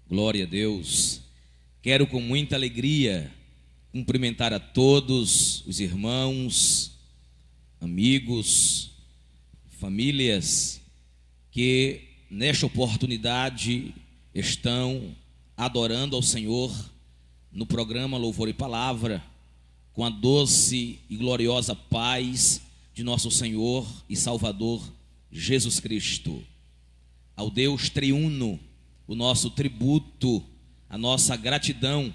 Glória a Deus. Quero com muita alegria cumprimentar a todos os irmãos, amigos, famílias que nesta oportunidade estão adorando ao Senhor no programa Louvor e Palavra, com a doce e gloriosa paz de nosso Senhor e Salvador Jesus Cristo. Ao Deus triuno, o nosso tributo, a nossa gratidão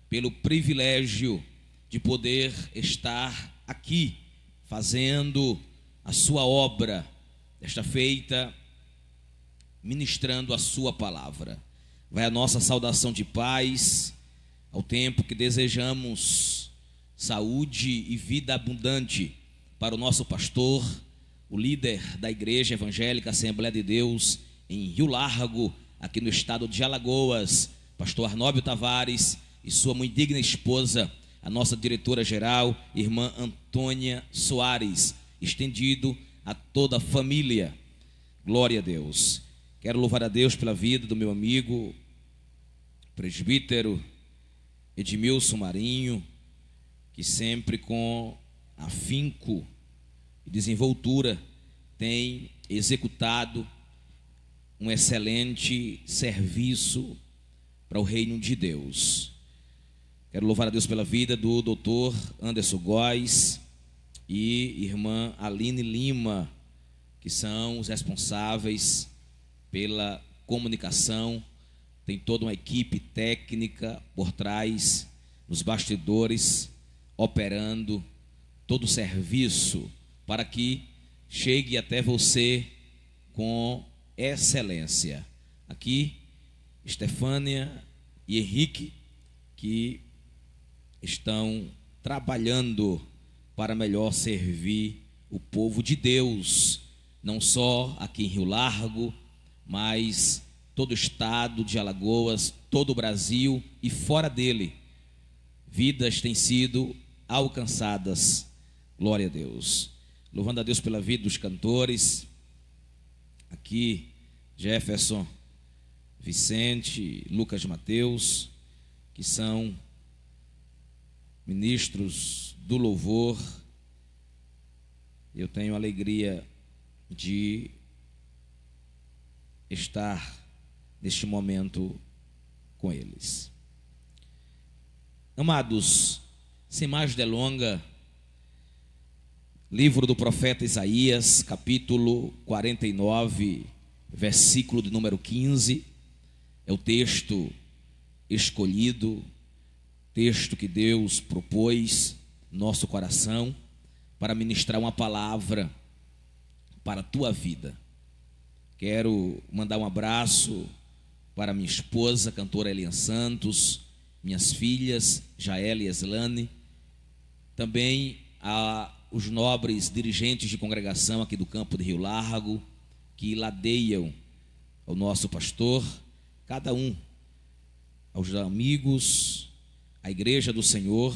pelo privilégio de poder estar aqui fazendo a sua obra, desta feita, ministrando a sua palavra. Vai a nossa saudação de paz, ao tempo que desejamos saúde e vida abundante para o nosso pastor, o líder da Igreja Evangélica Assembleia de Deus em Rio Largo, aqui no estado de Alagoas, pastor Arnóbio Tavares e sua muito digna esposa, a nossa diretora-geral, irmã Antônia Soares, estendido a toda a família. Glória a Deus. Quero louvar a Deus pela vida do meu amigo, presbítero Edmilson Marinho, que sempre com afinco e desenvoltura tem executado um excelente serviço para o reino de Deus. Quero louvar a Deus pela vida do doutor Anderson Góes e irmã Aline Lima, que são os responsáveis pela comunicação. Tem toda uma equipe técnica por trás, nos bastidores, operando todo o serviço para que chegue até você com excelência. Aqui, Estefânia e Henrique, que estão trabalhando para melhor servir o povo de Deus, não só aqui em Rio Largo, mas todo o estado de Alagoas, todo o Brasil e fora dele. Vidas têm sido alcançadas. Glória a Deus. Louvando a Deus pela vida dos cantores. Aqui, Jefferson, Vicente, Lucas Mateus, que são ministros do louvor. Eu tenho a alegria de estar neste momento com eles. Amados, sem mais delonga, livro do profeta Isaías, capítulo 49, versículo de número 15, é o texto escolhido, texto que Deus propôs no nosso coração para ministrar uma palavra para a tua vida. Quero mandar um abraço para minha esposa, cantora Elian Santos, minhas filhas, Jaela e Eslane, também os nobres dirigentes de congregação aqui do campo de Rio Largo, que ladeiam ao nosso pastor, cada um, aos amigos, à Igreja do Senhor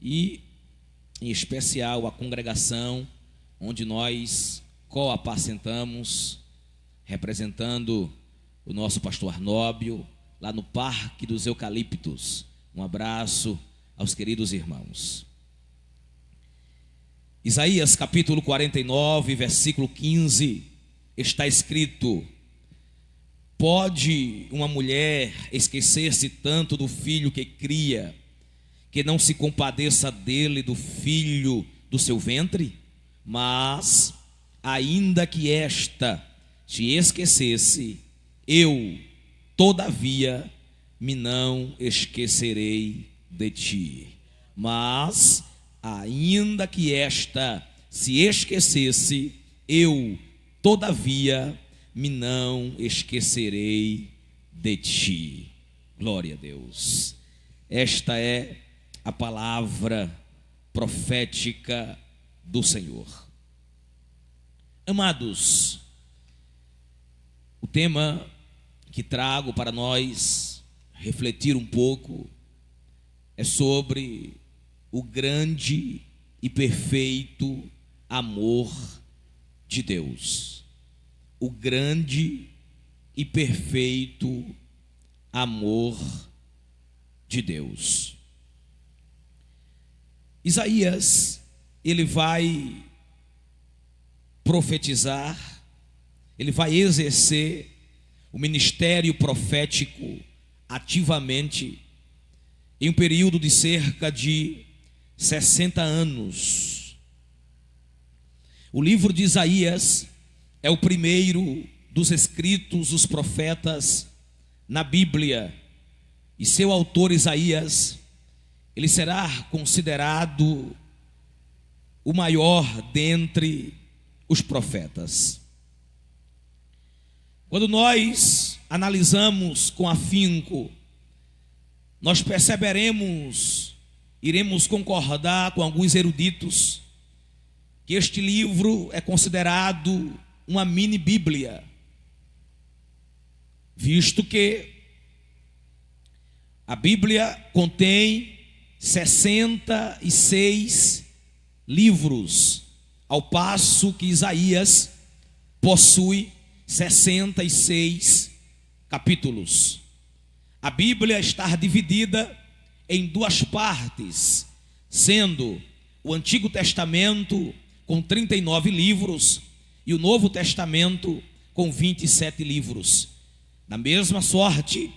e, em especial, à congregação onde nós coapacentamos, representando o nosso pastor Arnóbio, lá no Parque dos Eucaliptos. Um abraço aos queridos irmãos. Isaías capítulo 49, versículo 15, está escrito: pode uma mulher esquecer-se tanto do filho que cria, que não se compadeça dele, do filho do seu ventre? Mas, ainda que esta te esquecesse, eu, todavia, me não esquecerei de ti. Mas, ainda que esta se esquecesse, eu, todavia, me não esquecerei de ti. Glória a Deus. Esta é a palavra profética do Senhor. Amados, o tema que trago para nós refletir um pouco é sobre o grande e perfeito amor de Deus. O grande e perfeito amor de Deus. Isaías, ele vai profetizar, ele vai exercer o ministério profético ativamente em um período de cerca de 60 anos. O livro de Isaías é o primeiro dos escritos dos profetas na Bíblia, e seu autor Isaías, ele será considerado o maior dentre os profetas. Quando nós analisamos com afinco, nós perceberemos, iremos concordar com alguns eruditos, que este livro é considerado uma mini Bíblia, visto que a Bíblia contém 66 livros, ao passo que Isaías possui 66 capítulos. A Bíblia está dividida em duas partes, sendo o Antigo Testamento com 39 livros e o Novo Testamento com 27 livros. Da mesma sorte,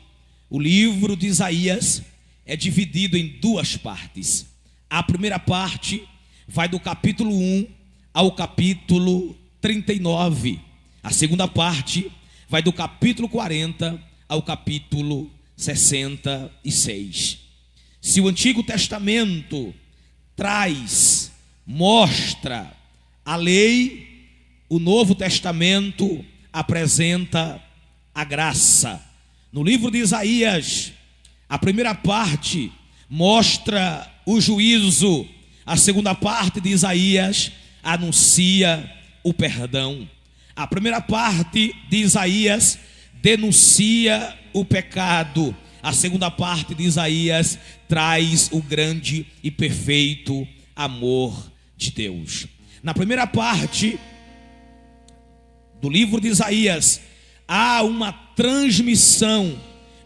o livro de Isaías é dividido em duas partes. A primeira parte vai do capítulo 1 ao capítulo 39. A segunda parte vai do capítulo 40 ao capítulo 66. Se o Antigo Testamento mostra a lei, o Novo Testamento apresenta a graça. No livro de Isaías, a primeira parte mostra o juízo, a segunda parte de Isaías anuncia o perdão. A primeira parte de Isaías denuncia o pecado, a segunda parte de Isaías traz o grande e perfeito amor de Deus. Na primeira parte do livro de Isaías, há uma transmissão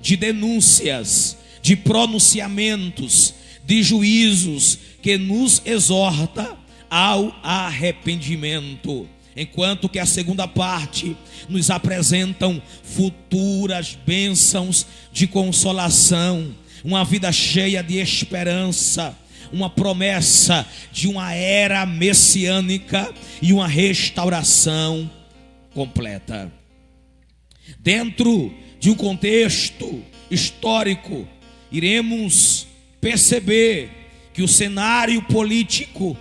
de denúncias, de pronunciamentos, de juízos que nos exorta ao arrependimento, enquanto que a segunda parte nos apresentam futuras bênçãos de consolação, uma vida cheia de esperança, uma promessa de uma era messiânica e uma restauração completa. Dentro de um contexto histórico, iremos perceber que o cenário político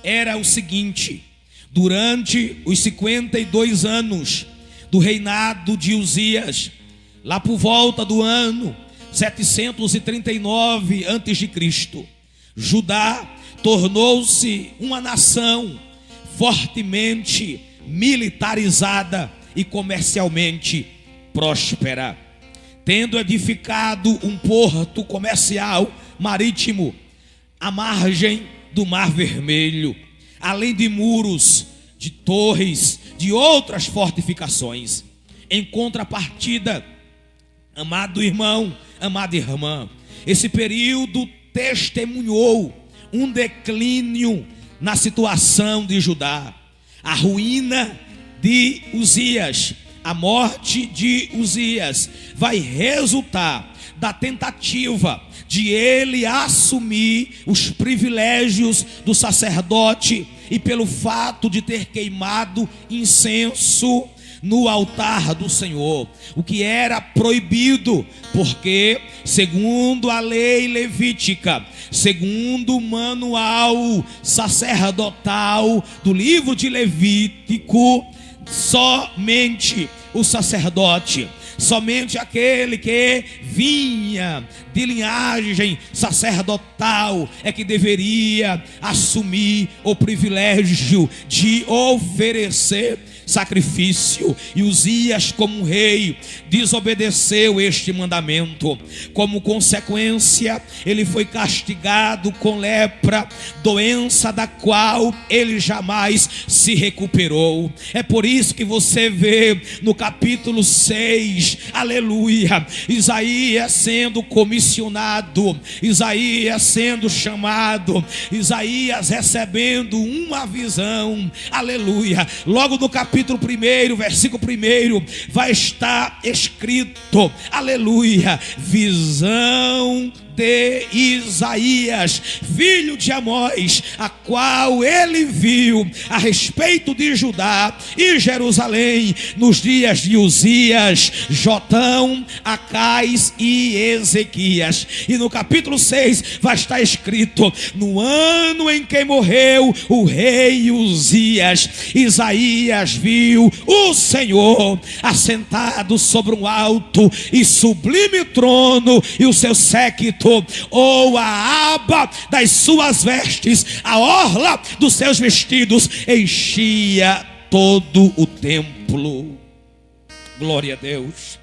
era o seguinte: durante os 52 anos do reinado de Uzias, lá por volta do ano 739 a.C., Judá tornou-se uma nação fortemente militarizada e comercialmente próspera, tendo edificado um porto comercial marítimo à margem do Mar Vermelho, além de muros, de torres, de outras fortificações. Em contrapartida, amado irmão, amada irmã, esse período testemunhou um declínio na situação de Judá. A ruína de Uzias, a morte de Uzias, vai resultar da tentativa de ele assumir os privilégios do sacerdote, e pelo fato de ter queimado incenso no altar do Senhor, o que era proibido, porque segundo a lei levítica, segundo o manual sacerdotal do livro de Levítico, somente o sacerdote, somente aquele que vinha de linhagem sacerdotal é que deveria assumir o privilégio de oferecer sacrifício. E Uzias, como um rei, desobedeceu este mandamento. Como consequência, ele foi castigado com lepra, doença da qual ele jamais se recuperou. É por isso que você vê no capítulo 6, aleluia, Isaías sendo comissionado, Isaías sendo chamado, Isaías recebendo uma visão, aleluia. Logo no capítulo 1, versículo 1, vai estar escrito, aleluia, visão de Isaías, filho de Amós, a qual ele viu a respeito de Judá e Jerusalém nos dias de Uzias, Jotão, Acais e Ezequias. E no capítulo 6 vai estar escrito: no ano em que morreu o rei Uzias, Isaías viu o Senhor assentado sobre um alto e sublime trono, e o seu séquito, ou a aba das suas vestes, a orla dos seus vestidos enchia todo o templo. Glória a Deus.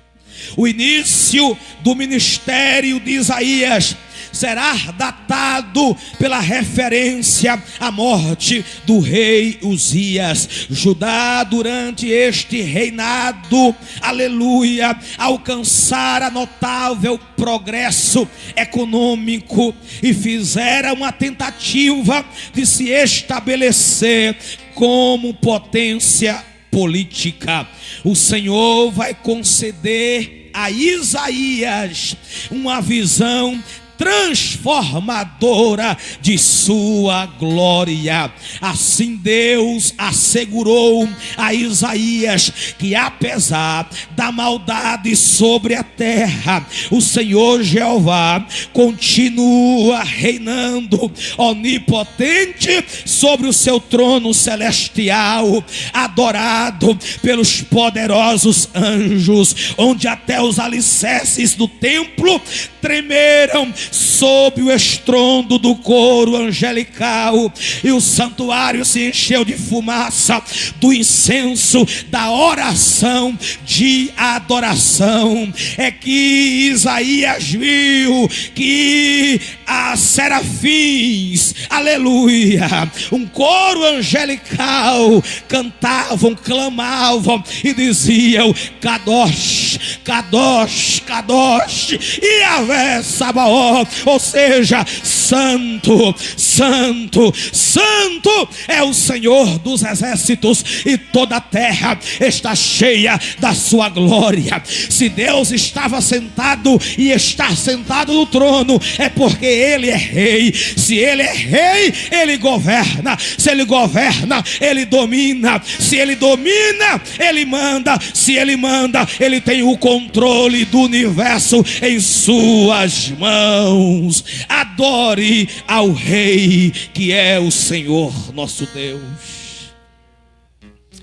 O início do ministério de Isaías será datado pela referência à morte do rei Uzias. Judá, durante este reinado, aleluia, alcançara notável progresso econômico e fizera uma tentativa de se estabelecer como potência política. O Senhor vai conceder a Isaías uma visão transformadora de sua glória. Assim Deus assegurou a Isaías que, apesar da maldade sobre a terra, o Senhor Jeová continua reinando onipotente sobre o seu trono celestial, adorado pelos poderosos anjos, onde até os alicerces do templo tremeram sob o estrondo do coro angelical, e o santuário se encheu de fumaça do incenso da oração de adoração. É que Isaías viu que as serafins, aleluia, um coro angelical, cantavam, clamavam e diziam: Kadosh, Kadosh, Kadosh, Yahvé Sabaoth. Ou seja, santo, santo, santo é o Senhor dos exércitos, e toda a terra está cheia da sua glória. Se Deus estava sentado e está sentado no trono, é porque Ele é rei. Se Ele é rei, Ele governa. Se Ele governa, Ele domina. Se Ele domina, Ele manda. Se Ele manda, Ele tem o controle do universo em suas mãos. Adore ao Rei, que é o Senhor nosso Deus.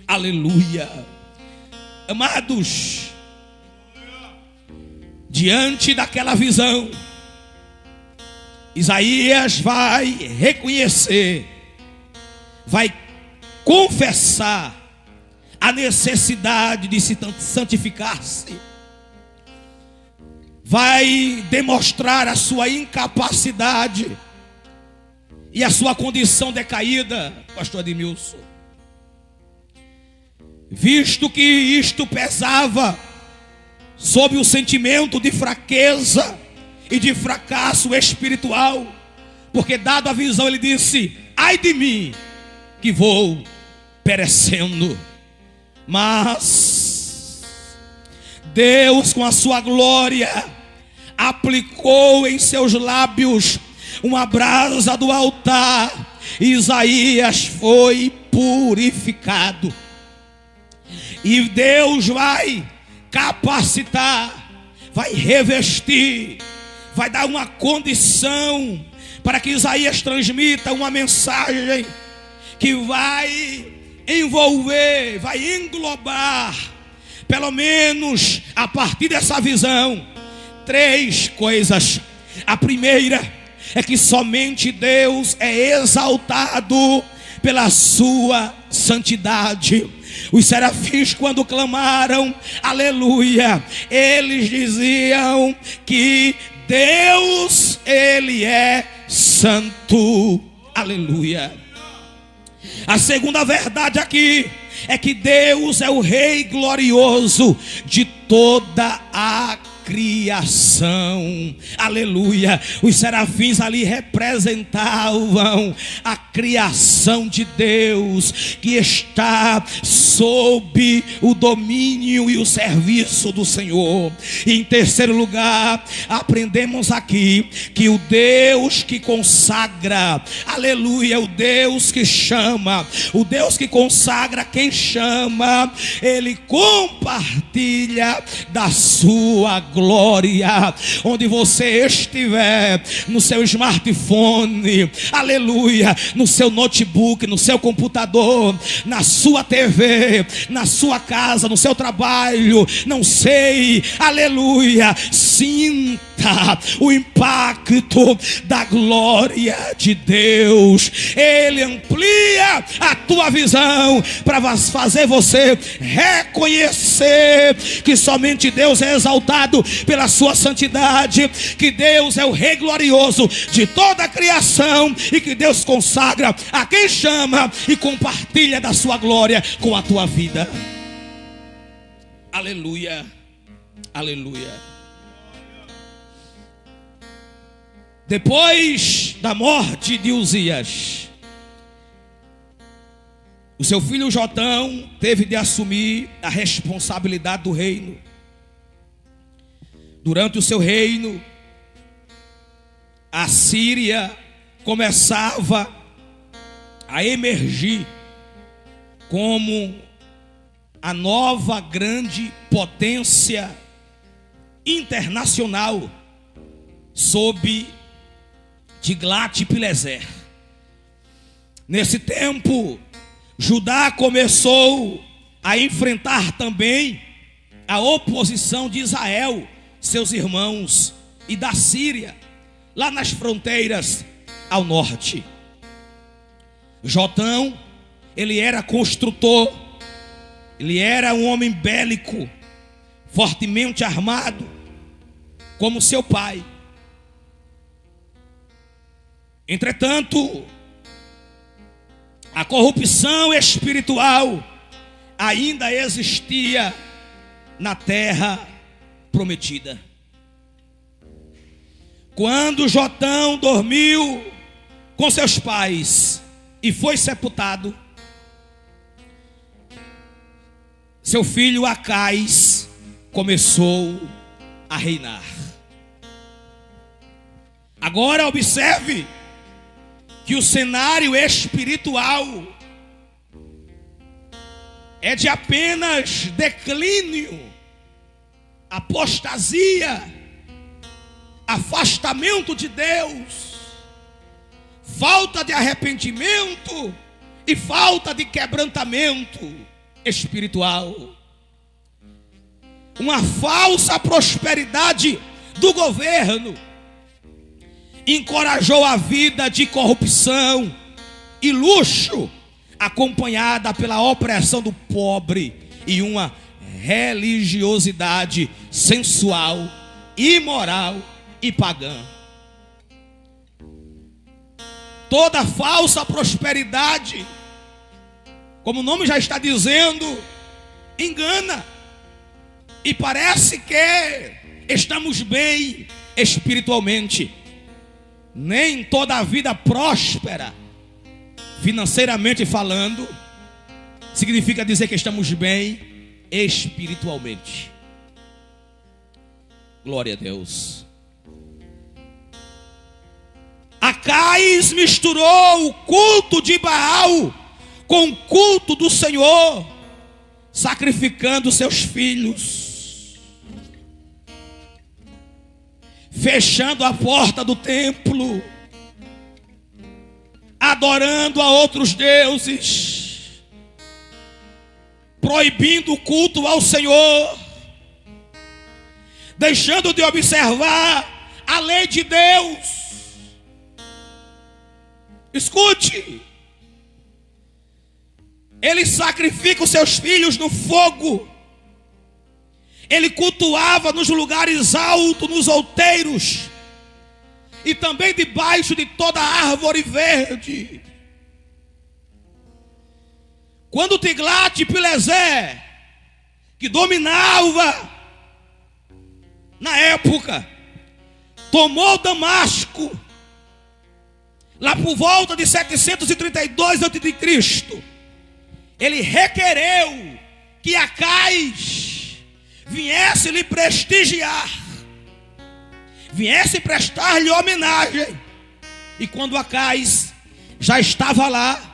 Aleluia. Amados, diante daquela visão, Isaías vai reconhecer, vai confessar a necessidade de se santificar-se, vai demonstrar a sua incapacidade e a sua condição decaída, pastor Admilson. Visto que isto pesava sob o sentimento de fraqueza e de fracasso espiritual, porque dado a visão ele disse: ai de mim, que vou perecendo. Mas Deus, com a sua glória, aplicou em seus lábios uma brasa do altar. Isaías foi purificado, e Deus vai capacitar, vai revestir, vai dar uma condição para que Isaías transmita uma mensagem que vai envolver, vai englobar, pelo menos a partir dessa visão, 3 coisas. A primeira é que somente Deus é exaltado pela sua santidade. Os serafins, quando clamaram, aleluia, eles diziam que Deus, Ele é santo, aleluia. A segunda verdade aqui é que Deus é o Rei glorioso de toda a criação, aleluia. Os serafins ali representavam a criação de Deus, que está sob o domínio e o serviço do Senhor. E em terceiro lugar, aprendemos aqui que o Deus que consagra, aleluia, o Deus que chama, o Deus que consagra quem chama, Ele compartilha da sua glória. Onde você estiver, no seu smartphone, aleluia, no seu notebook, no seu computador, na sua TV, na sua casa, no seu trabalho, não sei, aleluia, sinta o impacto da glória de Deus. Ele amplia a tua visão para fazer você reconhecer que somente Deus é exaltado pela sua santidade, que Deus é o Rei glorioso de toda a criação e que Deus consagra a quem chama e compartilha da sua glória com a tua vida. Aleluia, aleluia. Depois da morte de Uzias, o seu filho Jotão teve de assumir a responsabilidade do reino. Durante o seu reino, a Síria começava a emergir como a nova grande potência internacional sob Tiglat-Pileser. Nesse tempo, Judá começou a enfrentar também a oposição de Israel, seus irmãos, e da Síria, lá nas fronteiras ao norte. Jotão, ele era construtor, ele era um homem bélico, fortemente armado, como seu pai. Entretanto, a corrupção espiritual ainda existia na terra prometida. Quando Jotão dormiu com seus pais e foi sepultado, seu filho Acais começou a reinar. Agora observe que o cenário espiritual é de apenas declínio, apostasia, afastamento de Deus, falta de arrependimento e falta de quebrantamento espiritual. Uma falsa prosperidade do governo encorajou a vida de corrupção e luxo, acompanhada pela opressão do pobre e uma religiosidade sensual, imoral e pagã. Toda falsa prosperidade, como o nome já está dizendo, engana. E parece que estamos bem espiritualmente. Nem toda a vida próspera, financeiramente falando, significa dizer que estamos bem espiritualmente. Glória a Deus. Acais misturou o culto de Baal com o culto do Senhor, sacrificando seus filhos, fechando a porta do templo, adorando a outros deuses, proibindo o culto ao Senhor, deixando de observar a lei de Deus. ele sacrifica os seus filhos no fogo. Ele cultuava nos lugares altos, nos outeiros, e também debaixo de toda árvore verde. Quando Tiglat-Pileser, que dominava na época, tomou Damasco, lá por volta de 732 a.C., ele requereu que Acais viesse lhe prestigiar, viesse prestar-lhe homenagem. E quando Acais já estava lá,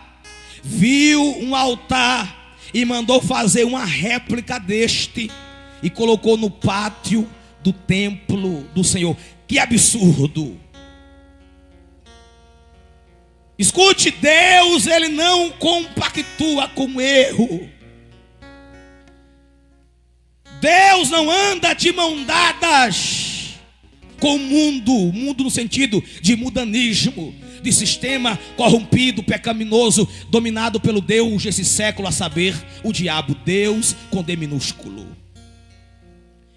viu um altar e mandou fazer uma réplica deste e colocou no pátio do templo do Senhor. Que absurdo! Escute, Deus, ele não compactua com erro. Deus não anda de mão dadas com o mundo no sentido de mudanismo, de sistema corrompido, pecaminoso, dominado pelo Deus desse século, a saber, o diabo. Deus com D minúsculo,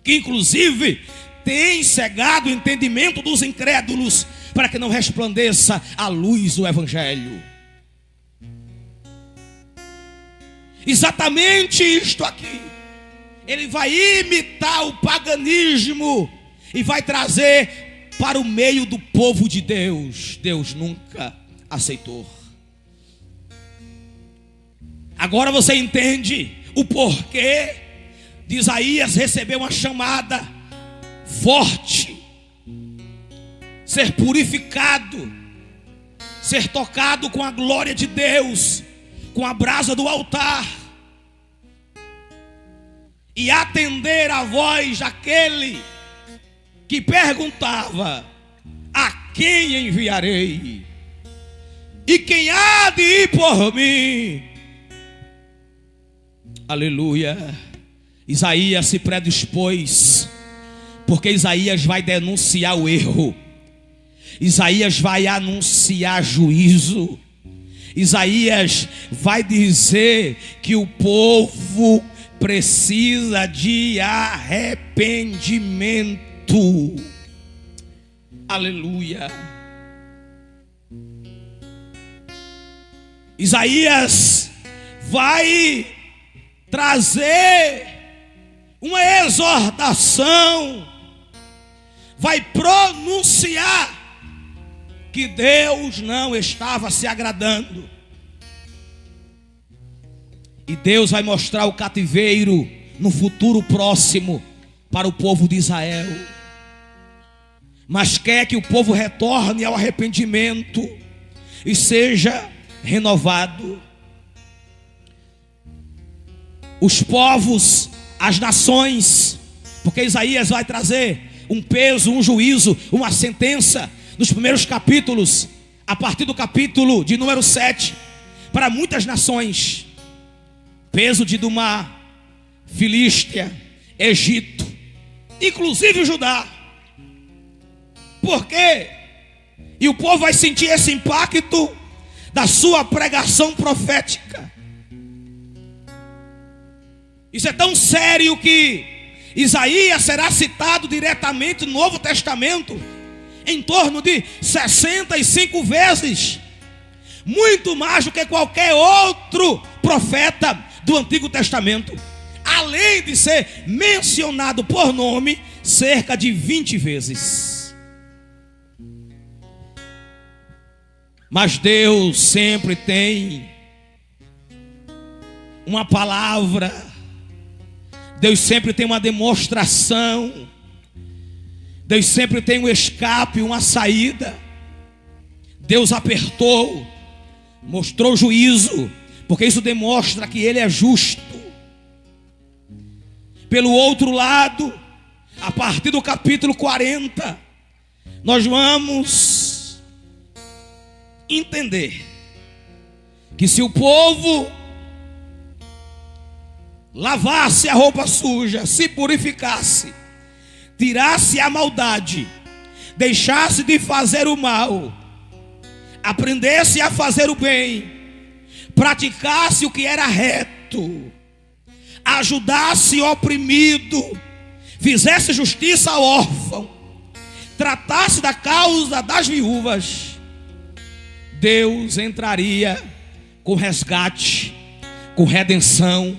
que inclusive tem cegado o entendimento dos incrédulos, para que não resplandeça a luz do Evangelho. Exatamente isto aqui. Ele vai imitar o paganismo e vai trazer para o meio do povo de Deus. Deus nunca aceitou. Agora você entende o porquê de Isaías receber uma chamada forte, ser purificado, ser tocado com a glória de Deus, com a brasa do altar, e atender a voz daquele que perguntava: a quem enviarei? E quem há de ir por mim? Aleluia. Isaías se predispôs, porque Isaías vai denunciar o erro, Isaías vai anunciar juízo, Isaías vai dizer que o povo precisa de arrependimento. Aleluia. Isaías vai trazer uma exortação, vai pronunciar que Deus não estava se agradando. E Deus vai mostrar o cativeiro no futuro próximo para o povo de Israel. Mas quer que o povo retorne ao arrependimento e seja renovado. Os povos, as nações, porque Isaías vai trazer um peso, um juízo, uma sentença nos primeiros capítulos, a partir do capítulo de número 7, para muitas nações. Peso de Dumá, Filístia, Egito, inclusive o Judá. Por quê? E o povo vai sentir esse impacto da sua pregação profética. Isso é tão sério que Isaías será citado diretamente no Novo Testamento em torno de 65 vezes, muito mais do que qualquer outro profeta do Antigo Testamento, além de ser mencionado por nome cerca de 20 vezes. Mas Deus sempre tem uma palavra, Deus sempre tem uma demonstração, Deus sempre tem um escape, uma saída. Deus apertou, mostrou juízo, porque isso demonstra que Ele é justo. Pelo outro lado, a partir do capítulo 40, nós vamos entender que se o povo lavasse a roupa suja, se purificasse, tirasse a maldade, deixasse de fazer o mal, aprendesse a fazer o bem, praticasse o que era reto, ajudasse o oprimido, fizesse justiça ao órfão, tratasse da causa das viúvas, Deus entraria com resgate, com redenção,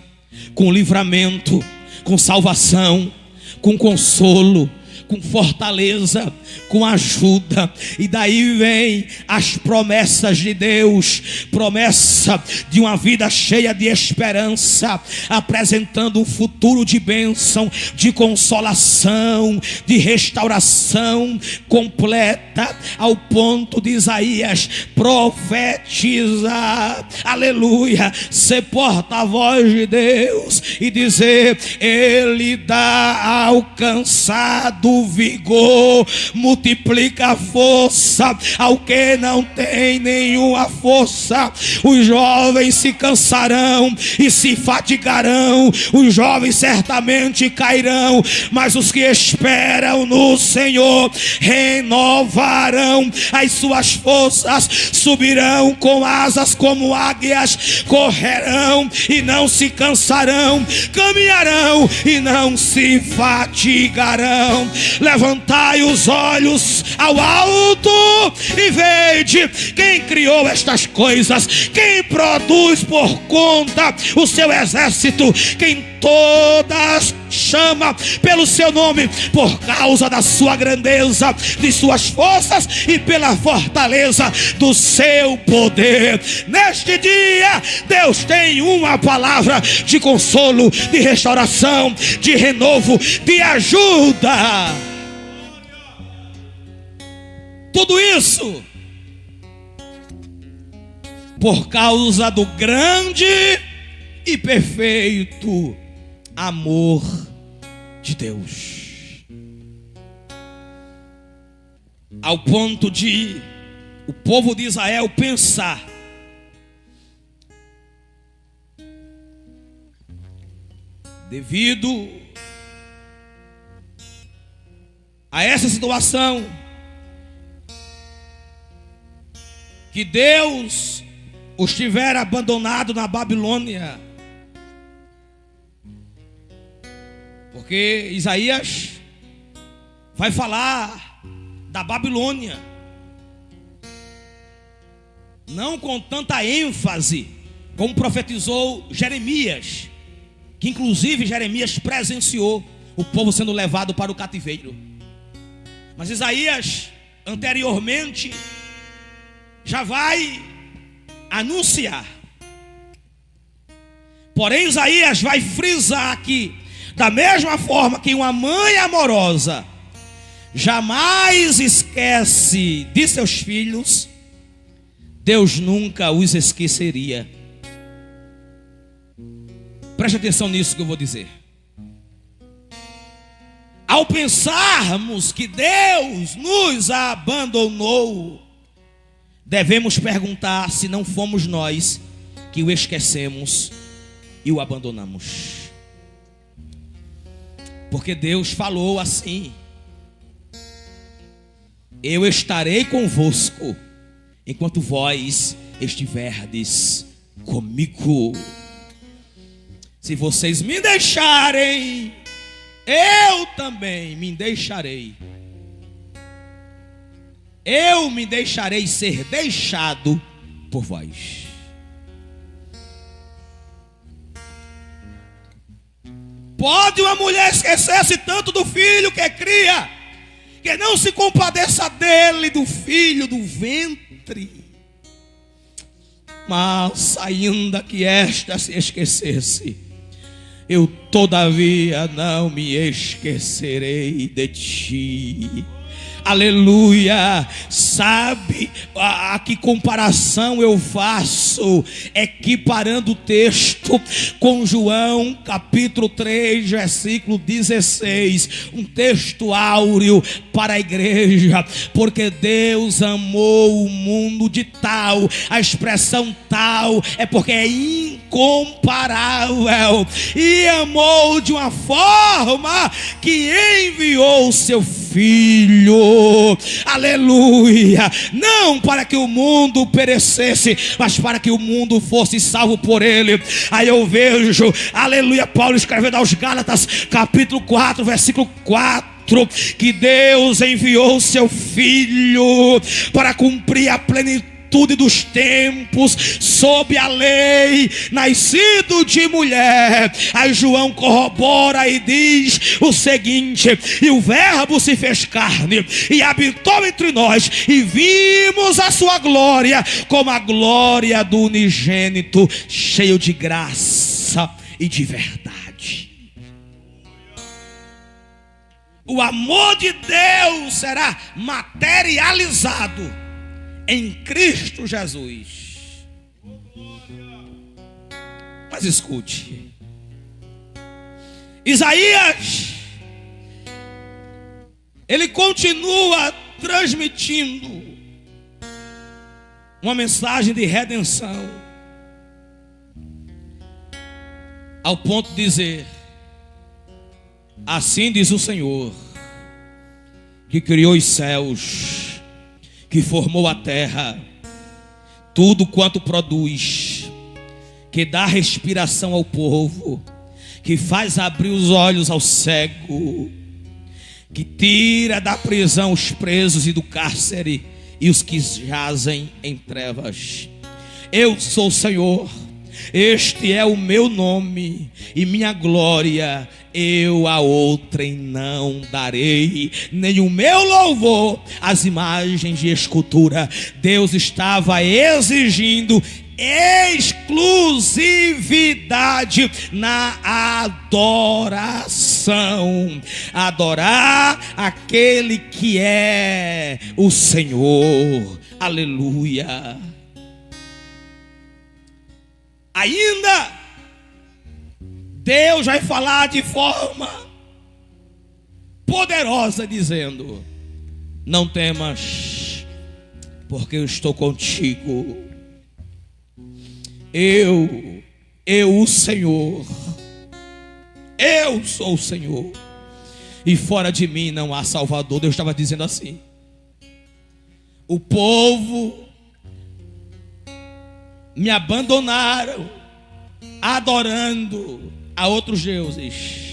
com livramento, com salvação, com consolo, com fortaleza, com ajuda. E daí vem as promessas de Deus, promessa de uma vida cheia de esperança, apresentando um futuro de bênção, de consolação, de restauração completa, ao ponto de Isaías profetizar, aleluia, ser porta-voz de Deus e dizer: Ele dá ao cansado vigor, multiplica a força ao que não tem nenhuma força. Os jovens se cansarão e se fatigarão, os jovens certamente cairão, mas os que esperam no Senhor renovarão as suas forças, subirão com asas como águias, correrão e não se cansarão, caminharão e não se fatigarão. Levantai os olhos ao alto e vede quem criou estas coisas, quem produz por conta o seu exército, quem todas chama pelo seu nome, por causa da sua grandeza, de suas forças e pela fortaleza do seu poder. Neste dia Deus tem uma palavra de consolo, de restauração, de renovo, de ajuda. Tudo isso por causa do grande e perfeito amor de Deus, ao ponto de o povo de Israel pensar: devido a essa situação, que Deus os tivera abandonado na Babilônia, porque Isaías vai falar da Babilônia, não com tanta ênfase como profetizou Jeremias, que inclusive Jeremias presenciou o povo sendo levado para o cativeiro. Mas Isaías anteriormente já vai anunciar. Porém Isaías vai frisar aqui: da mesma forma que uma mãe amorosa jamais esquece de seus filhos, Deus nunca os esqueceria. Preste atenção nisso que eu vou dizer. Ao pensarmos que Deus nos abandonou, devemos perguntar se não fomos nós que o esquecemos e o abandonamos. Porque Deus falou assim: eu estarei convosco enquanto vós estiverdes comigo. Se vocês me deixarem, eu também me deixarei. Eu me deixarei ser deixado por vós. Pode uma mulher esquecer-se tanto do filho que cria, que não se compadeça dele, do filho do ventre. Mas ainda que esta se esquecesse, eu todavia não me esquecerei de ti. Aleluia. Sabe a que comparação eu faço? Equiparando o texto com João capítulo 3 versículo 16, um texto áureo para a igreja. Porque Deus amou o mundo de tal, a expressão tal é porque é incomparável, e amou amou de uma forma que enviou o seu Filho, aleluia, não para que o mundo perecesse, mas para que o mundo fosse salvo por ele. Aí eu vejo, aleluia, Paulo escrevendo aos Gálatas, capítulo 4, versículo 4, que Deus enviou o seu Filho para cumprir a plenitude dos tempos, sob a lei, nascido de mulher. Aí João corrobora e diz o seguinte: e o verbo se fez carne e habitou entre nós, e vimos a sua glória, como a glória do unigênito, cheio de graça e de verdade. O amor de Deus será materializado em Cristo Jesus. Mas escute, Isaías, ele continua transmitindo uma mensagem de redenção, ao ponto de dizer: assim diz o Senhor, que criou os céus, que formou a terra, tudo quanto produz, que dá respiração ao povo, que faz abrir os olhos ao cego, que tira da prisão os presos e do cárcere e os que jazem em trevas. Eu sou o Senhor, este é o meu nome, e minha glória eu a outrem não darei, nem o meu louvor às imagens de escultura. Deus estava exigindo exclusividade na adoração, adorar aquele que é o Senhor. Aleluia. Ainda Deus vai falar de forma poderosa, dizendo: não temas, porque eu estou contigo. Eu o Senhor, eu sou o Senhor, e fora de mim não há Salvador. Deus estava dizendo assim. O povo me abandonaram, adorando a outros deuses.